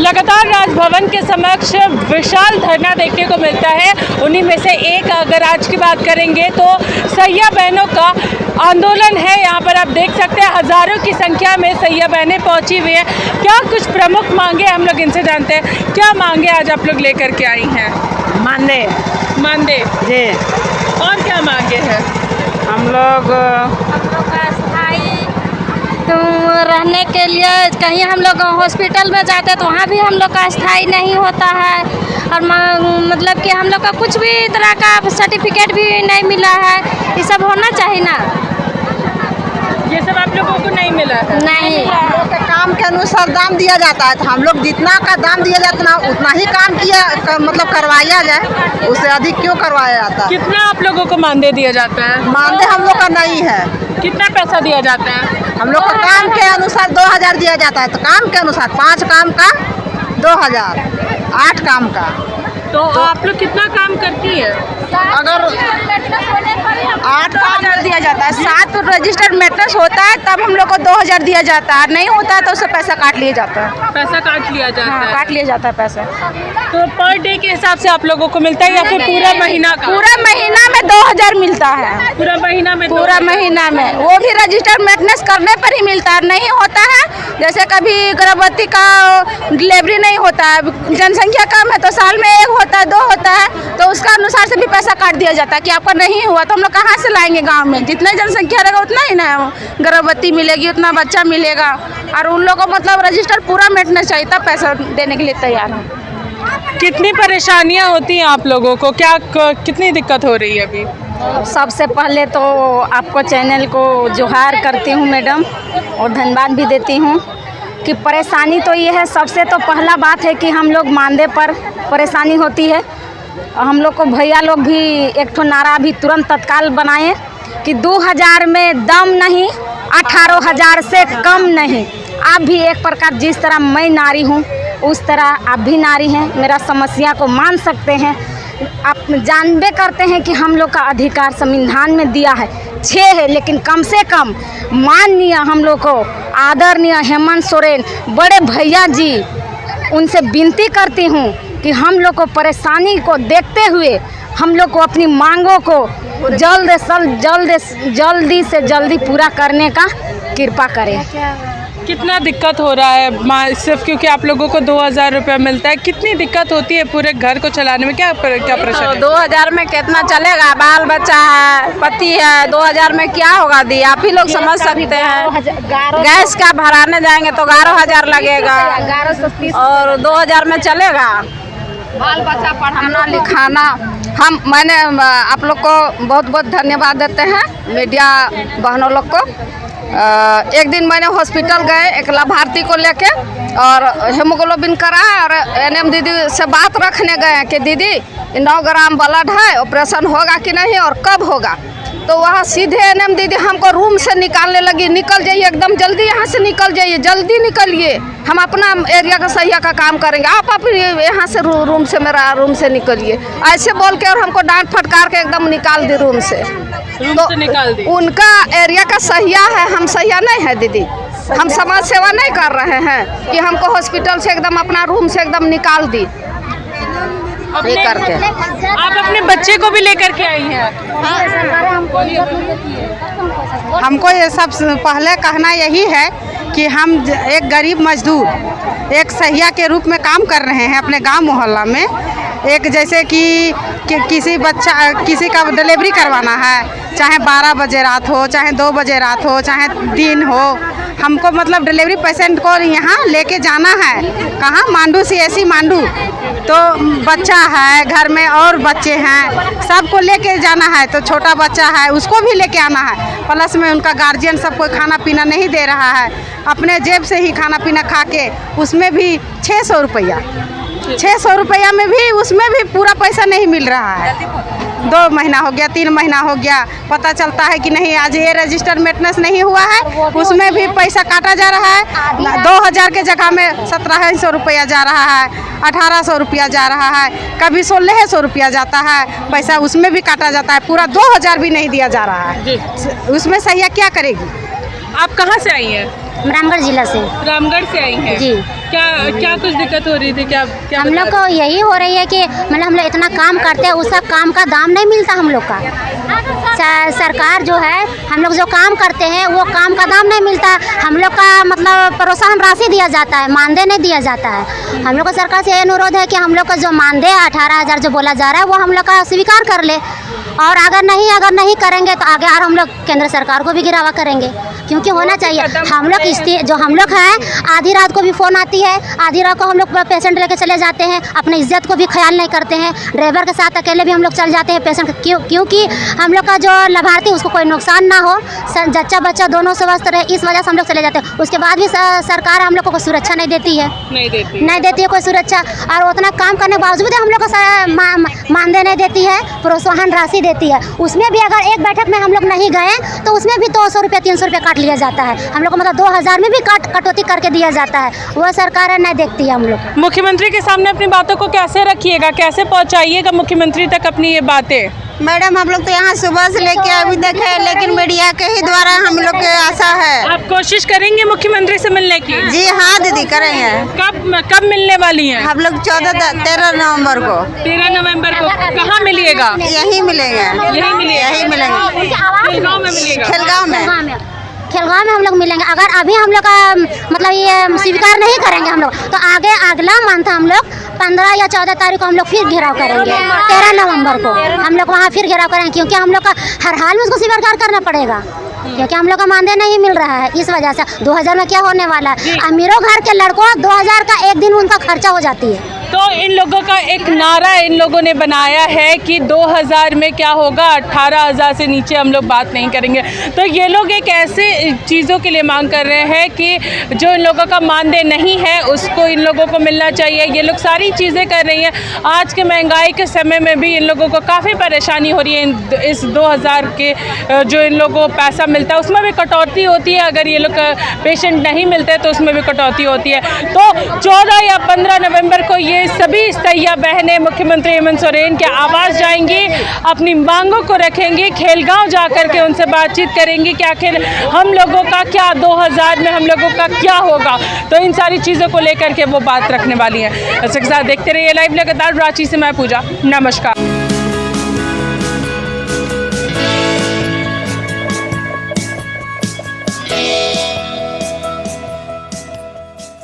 लगातार राजभवन के समक्ष विशाल धरना देखने को मिलता है। उन्हीं में से एक अगर आज की बात करेंगे तो सैया बहनों का आंदोलन है। यहाँ पर आप देख सकते हैं हजारों की संख्या में सैया बहनें पहुँची हुई हैं। क्या कुछ प्रमुख मांगे हम लोग इनसे जानते हैं। क्या मांगे आज आप लोग लेकर के आई हैं? मानदेय जी। और क्या मांगे हैं? हम लोग तो रहने के लिए कहीं हम लोग हॉस्पिटल में जाते हैं तो वहाँ भी हम लोग का स्थायी नहीं होता है। और मतलब कि हम लोग का कुछ भी तरह का सर्टिफिकेट भी नहीं मिला है। ये सब होना चाहिए ना। ये सब आप लोगों को नहीं मिला है? नहीं, हम लोग के काम के अनुसार दाम दिया जाता है, तो हम लोग जितना का दाम दिया जाता है उतना ही काम किया मतलब करवाया जाए, उससे अधिक क्यों करवाया जाता है। कितना आप लोगों को मानदेय दिया जाता है? मानदेय हम लोग का नहीं है। कितना पैसा दिया जाता है? हम लोग को काम के अनुसार 2000 दिया जाता है, तो काम के अनुसार 5 काम का 2000, 8 काम का। तो आप लोग कितना काम करती है? अगर 8 काम दिया जाता है, 7 रजिस्टर्ड मैट्रेस होता है तब हम लोग को 2000 दिया जाता है। नहीं होता है तो उससे पैसा काट लिया जाता है। पैसा काट लिया जाता है? काट लिया जाता है पैसा। तो पर डे के हिसाब से आप लोगों को मिलता है या फिर पूरा महीना का? पूरा महीना में 2000 मिलता है। पूरा महीना में? पूरा महीना में, वो भी रजिस्टर्ड मेंटेनेंस करने पर ही मिलता है। नहीं होता है जैसे कभी गर्भवती का डिलीवरी नहीं होता है, जनसंख्या कम है तो साल में 1 होता है 2 होता है, तो उसका अनुसार से भी पैसा काट दिया जाता है कि आपका नहीं हुआ तो हम लोग कहाँ से लाएंगे। गांव में जितना जनसंख्या रहेगा उतना ही ना गर्भवती मिलेगी, उतना बच्चा मिलेगा। और उन लोगों को मतलब रजिस्टर पूरा मेंटेनेंस चाहिए तब पैसा देने के लिए तैयार है। कितनी परेशानियां होती हैं आप लोगों को? कितनी दिक्कत हो रही है अभी? सबसे पहले तो आपको चैनल को जोहार करती हूँ मैडम, और धन्यवाद भी देती हूँ कि परेशानी तो ये है। सबसे तो पहला बात है कि हम लोग मानदेय पर परेशानी होती है। हम लोग को भैया लोग भी एक ठो नारा भी तुरंत तत्काल बनाए कि 2000 में दम नहीं, 18,000 से कम नहीं। आप भी एक प्रकार जिस तरह मैं नारी हूँ उस तरह आप भी नारी हैं, मेरा समस्या को मान सकते हैं। आप जानबे करते हैं कि हम लोग का अधिकार संविधान में दिया है 6 है, लेकिन कम से कम माननीय हम लोग को आदरणीय हेमंत सोरेन बड़े भैया जी, उनसे विनती करती हूँ कि हम लोग को परेशानी को देखते हुए हम लोग को अपनी मांगों को जल्दी से जल्दी पूरा करने का कृपा करें। कितना दिक्कत हो रहा है सिर्फ क्योंकि आप लोगों को 2000 रुपया मिलता है? कितनी दिक्कत होती है पूरे घर को चलाने में? क्या परेशानी? 2000 में कितना चलेगा? बाल बच्चा है, पति है, 2000 में क्या होगा दी? आप ही लोग समझ सकते हैं। गैस का भराने जाएंगे तो 11000 लगेगा और 2000 में चलेगा? बाल बच्चा पढ़ाना लिखाना। मैंने आप लोग को बहुत बहुत धन्यवाद देते हैं मीडिया बहनों लोग को। एक दिन मैंने हॉस्पिटल गए एक लाभार्थी को लेके और हेमोग्लोबिन करा और एनएम दीदी से बात रखने गए कि दीदी 9 ग्राम ब्लड है, ऑपरेशन होगा कि नहीं और कब होगा। तो वहाँ सीधे एनएम दीदी हमको रूम से निकालने लगी, निकल जाइए एकदम जल्दी यहाँ से निकल जाइए, जल्दी निकलिए, हम अपना एरिया का सैया का काम करेंगे, आप यहाँ से रूम से मेरा रूम से निकलिए, ऐसे बोल के और हमको डांट फटकार के एकदम निकाल दी रूम से। निकाल दी। उनका एरिया का सहिया है, हम सहिया नहीं है दीदी। हम समाज सेवा नहीं कर रहे हैं कि हमको हॉस्पिटल से एकदम अपना रूम से एकदम निकाल दी करके। आप अपने बच्चे को भी लेकर के आई हैं? हमको ये सब पहले कहना यही है कि हम एक गरीब मजदूर एक सहिया के रूप में काम कर रहे हैं अपने गांव मोहल्ला में। एक जैसे कि किसी का डिलीवरी करवाना है, चाहे 12 बजे रात हो, चाहे 2 बजे रात हो, चाहे दिन हो, हमको मतलब डिलीवरी पेशेंट को यहाँ लेके जाना है। कहाँ? मांडू CSC मांडू। तो बच्चा है घर में और बच्चे हैं, सबको लेके जाना है। तो छोटा बच्चा है उसको भी लेके आना है, प्लस में उनका गार्जियन सबको खाना पीना नहीं दे रहा है, अपने जेब से ही खाना पीना खा के, उसमें भी 600 रुपया। 600 रुपया में भी उसमें भी पूरा पैसा नहीं मिल रहा है। 2 महीना हो गया, 3 महीना हो गया, पता चलता है कि नहीं आज ये रजिस्टर्ड मेंटेनेंस नहीं हुआ है, उसमें भी पैसा काटा जा रहा है। 2000 के जगह में 1700 रुपया जा रहा है, 1800 रुपया जा रहा है, कभी 1600 रुपया जाता है, पैसा उसमें भी काटा जाता है, पूरा 2000 भी नहीं दिया जा रहा है। उसमें सैया क्या करेगी? आप कहाँ से आई हैं? रामगढ़ जिला से। रामगढ़ से आई हैं जी। क्या कुछ दिक्कत हो रही थी? क्या हम लोग को यही हो रही है कि मतलब हम लोग इतना काम करते हैं, उसका काम का दाम नहीं मिलता हम लोग का। सरकार जो है, हम लोग जो काम करते हैं वो काम का दाम नहीं मिलता। हम लोग का मतलब प्रोत्साहन राशि दिया जाता है, मानदेय नहीं दिया जाता है। हम लोग को सरकार से ये अनुरोध है कि हम लोग का जो मानदेय 18,000 जो बोला जा रहा है वो हम लोग का स्वीकार कर ले, और अगर नहीं करेंगे तो आगे और हम लोग केंद्र सरकार को भी गिरावा करेंगे, क्योंकि होना चाहिए। हम लोग जो हम लोग हैं, आधी रात को भी फ़ोन आती है, आधी रात को हम लोग पेशेंट लेके चले जाते हैं, अपने इज्जत को भी ख्याल नहीं करते हैं। ड्राइवर के साथ अकेले भी हम लोग चल जाते हैं पेशेंट, क्योंकि हम लोग का जो लाभार्थी उसको कोई नुकसान ना हो, जच्चा बच्चा दोनों स्वस्थ रहे, इस वजह से हम लोग चले जाते हैं। उसके बाद भी सरकार हम लोग को सुरक्षा नहीं देती है, नहीं देती है कोई सुरक्षा, और उतना काम करने के बावजूद हम लोग को मानदेय नहीं देती है, प्रोत्साहन राशि देती है। उसमें भी अगर एक बैठक में हम लोग नहीं गए तो उसमें भी 200 रुपये 300 रुपये काट लिया जाता है। हम लोग को मतलब 2,000 में भी कटौती करके दिया जाता है। वो सरकार नहीं देखती है हम लोग। मुख्यमंत्री के सामने अपनी बातों को कैसे रखिएगा, कैसे पहुंचाइएगा मुख्यमंत्री तक अपनी ये बातें? मैडम, हम लोग तो यहाँ सुबह से लेके अभी तक है, लेकिन मीडिया के ही द्वारा हम लोग के आशा है। आप कोशिश करेंगे मुख्यमंत्री से मिलने की? जी हाँ दीदी, करेंगे। कब मिलने वाली हैं? हम लोग 13 नवंबर को। 13 नवंबर को कहाँ मिलिएगा? यही मिलेंगे, यही मिलेंगे। खेलगांव में मिलेगा? खेलगांव में हम लोग मिलेंगे। अगर अभी हम लोग का मतलब ये स्वीकार नहीं करेंगे हम लोग, तो आगे अगला मंथ हम लोग 15 या 14 तारीख को हम लोग फिर घेराव करेंगे। 13 नवंबर को हम लोग वहाँ फिर घेराव करेंगे, क्योंकि हम लोग का हर हाल में उसको स्वीकार करना पड़ेगा, क्योंकि हम लोग का मानदेय नहीं मिल रहा है। इस वजह से 2000 में क्या होने वाला है? अमीरों घर के लड़कों 2000 का एक दिन उनका खर्चा हो जाती है। तो इन लोगों का एक नारा इन लोगों ने बनाया है कि 2000 में क्या होगा, 18,000 से नीचे हम लोग बात नहीं करेंगे। तो ये लोग एक ऐसे चीज़ों के लिए मांग कर रहे हैं कि जो इन लोगों का मानदेय नहीं है उसको इन लोगों को मिलना चाहिए। ये लोग सारी चीज़ें कर रही हैं। आज के महंगाई के समय में भी इन लोगों को काफ़ी परेशानी हो रही है। इस 2000 के जो इन लोगों को पैसा मिलता है उसमें भी कटौती होती है। अगर ये लोग पेशेंट नहीं मिलते तो उसमें भी कटौती होती है। तो 14 या 15 नवंबर को ये सभी सैया बहनें मुख्यमंत्री हेमंत सोरेन के आवास जाएंगी, अपनी मांगों को रखेंगी, खेलगांव जाकर के उनसे बातचीत करेंगी कि आखिर हम लोगों का क्या 2000 में हम लोगों का क्या होगा। तो इन सारी चीज़ों को लेकर के वो बात रखने वाली हैं। इसके साथ देखते रहिए लाइव लगातार। रांची से मैं पूजा, नमस्कार।